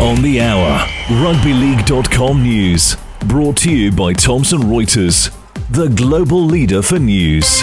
On the hour, rugbyleague.com news. Brought to you by Thomson Reuters, the global leader for news.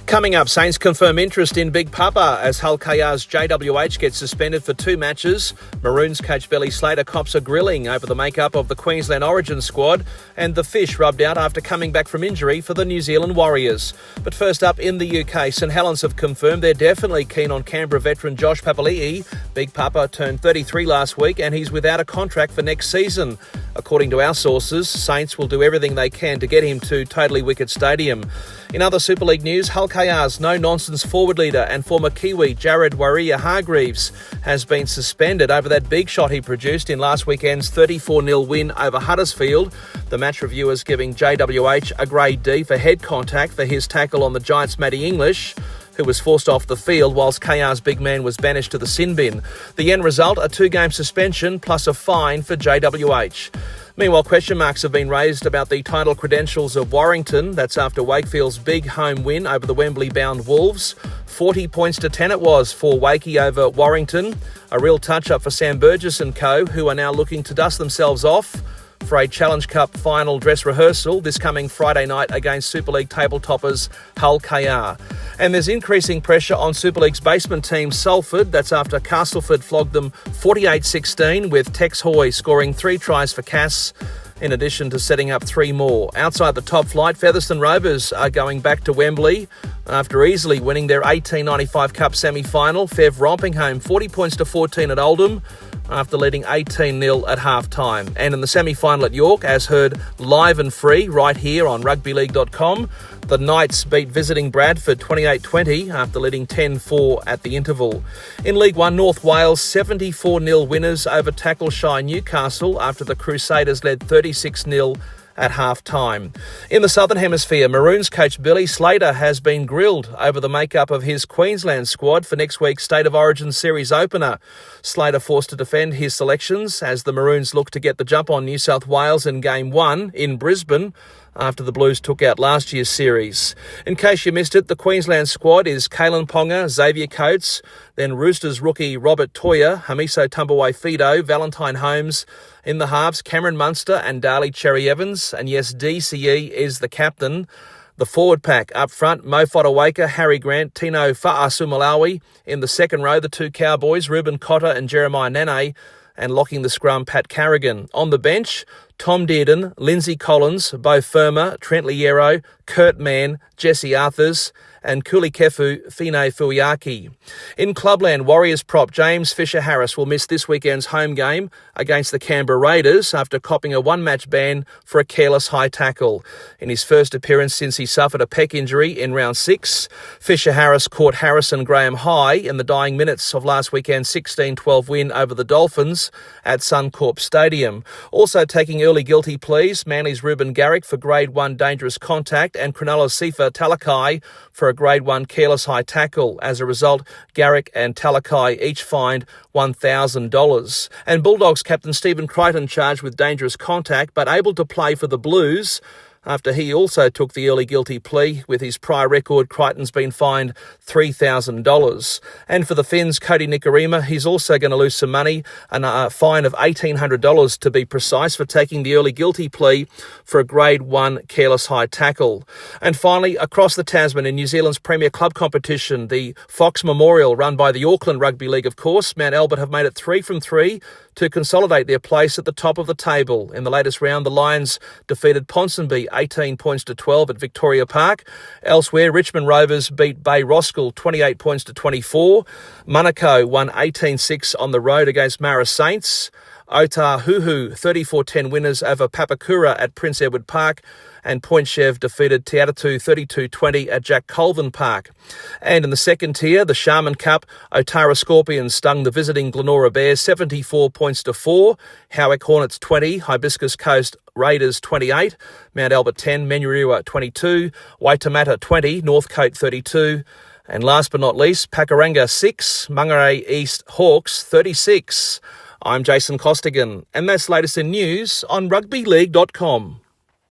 Coming up, Saints confirm interest in Big Papa as Hull KR's JWH gets suspended for 2 matches. Maroons coach Billy Slater cops a grilling over the makeup of the Queensland Origin squad, and the fish rubbed out after coming back from injury for the New Zealand Warriors. But first up, in the UK, St Helens have confirmed they're definitely keen on Canberra veteran Josh Papalii. Big Papa turned 33 last week and he's without a contract for next season. According to our sources, Saints will do everything they can to get him to Totally Wicked Stadium. In other Super League news, Hull KR's no-nonsense forward leader and former Kiwi Jared Waerea-Hargreaves has been suspended over that big shot he produced in last weekend's 34-0 win over Huddersfield. The match reviewers giving JWH a grade D for head contact for his tackle on the Giants' Matty English, who was forced off the field whilst KR's big man was banished to the sin bin. The end result, a 2-game suspension plus a fine for JWH. Meanwhile, question marks have been raised about the title credentials of Warrington. That's after Wakefield's big home win over the Wembley-bound Wolves. 40 points to 10 it was for Wakey over Warrington. A real touch-up for Sam Burgess and co, who are now looking to dust themselves off for a Challenge Cup final dress rehearsal this coming Friday night against Super League table toppers Hull KR. And there's increasing pressure on Super League's basement team Salford. That's after Castleford flogged them 48-16 with Tex Hoy scoring 3 tries for Cass, in addition to setting up 3 more. Outside the top flight, Featherstone Rovers are going back to Wembley after easily winning their 1895 Cup semi-final. Fev romping home 40 points to 14 at Oldham after leading 18-0 at half-time. And in the semi-final at York, as heard live and free right here on rugbyleague.com, the Knights beat visiting Bradford 28-20 after leading 10-4 at the interval. In League One, North Wales 74-0 winners over tackle-shy Newcastle after the Crusaders led 36-0 at half-time. In the Southern Hemisphere, Maroons coach Billy Slater has been grilled over the makeup of his Queensland squad for next week's State of Origin series opener. Slater forced to defend his selections as the Maroons look to get the jump on New South Wales in Game 1 in Brisbane after the Blues took out last year's series. In case you missed it, the Queensland squad is Kalen Ponga, Xavier Coates, then Roosters rookie Robert Toya, Hamiso Tumbuai-Fido, Valentine Holmes. In the halves, Cameron Munster and Darley Cherry-Evans. And yes, DCE is the captain. The forward pack up front, Mo Fotuaika, Harry Grant, Tino Fa'asumalawi. In the second row, the 2 Cowboys, Ruben Cotter and Jeremiah Nene. And locking the scrum, Pat Carrigan. On the bench, Tom Dearden, Lindsay Collins, Bo Firma, Trent Liero, Kurt Mann, Jesse Arthurs, and Kulikefu Fine Fuiaki. In Clubland, Warriors prop James Fisher-Harris will miss this weekend's home game against the Canberra Raiders after copping a 1-match ban for a careless high tackle. In his first appearance since he suffered a pec injury in round 6, Fisher-Harris caught Harrison Graham high in the dying minutes of last weekend's 16-12 win over the Dolphins at Suncorp Stadium. Also taking early guilty pleas, Manly's Ruben Garrick for Grade 1 dangerous contact and Cronulla's Sifa Talakai for a Grade 1 careless high tackle. As a result, Garrick and Talakai each fined $1,000. And Bulldogs captain Stephen Crichton charged with dangerous contact but able to play for the Blues after he also took the early guilty plea. With his prior record, Crichton's been fined $3,000. And for the Finns, Cody Nikorima, he's also going to lose some money, a fine of $1,800 to be precise, for taking the early guilty plea for a Grade 1 careless high tackle. And finally, across the Tasman in New Zealand's Premier Club competition, the Fox Memorial, run by the Auckland Rugby League, of course, Mount Albert have made it 3 from 3 to consolidate their place at the top of the table. In the latest round, the Lions defeated Ponsonby 18 points to 12 at Victoria Park. Elsewhere, Richmond Rovers beat Bay Roskill 28 points to 24. Monaco won 18-6 on the road against Mara Saints. Otahuhu 34-10 winners over Papakura at Prince Edward Park, and Pointchev defeated Te Atatu 32-20 at Jack Colvin Park. And in the second tier, the Sharman Cup, Otara Scorpions stung the visiting Glenora Bears 74 points to 4, Howick Hornets 20, Hibiscus Coast Raiders 28, Mount Albert 10, Menurua 22, Waitemata 20, Northcote 32, and last but not least, Pakuranga 6, Mangere East Hawks 36. I'm Jason Costigan, and that's latest in news on rugbyleague.com.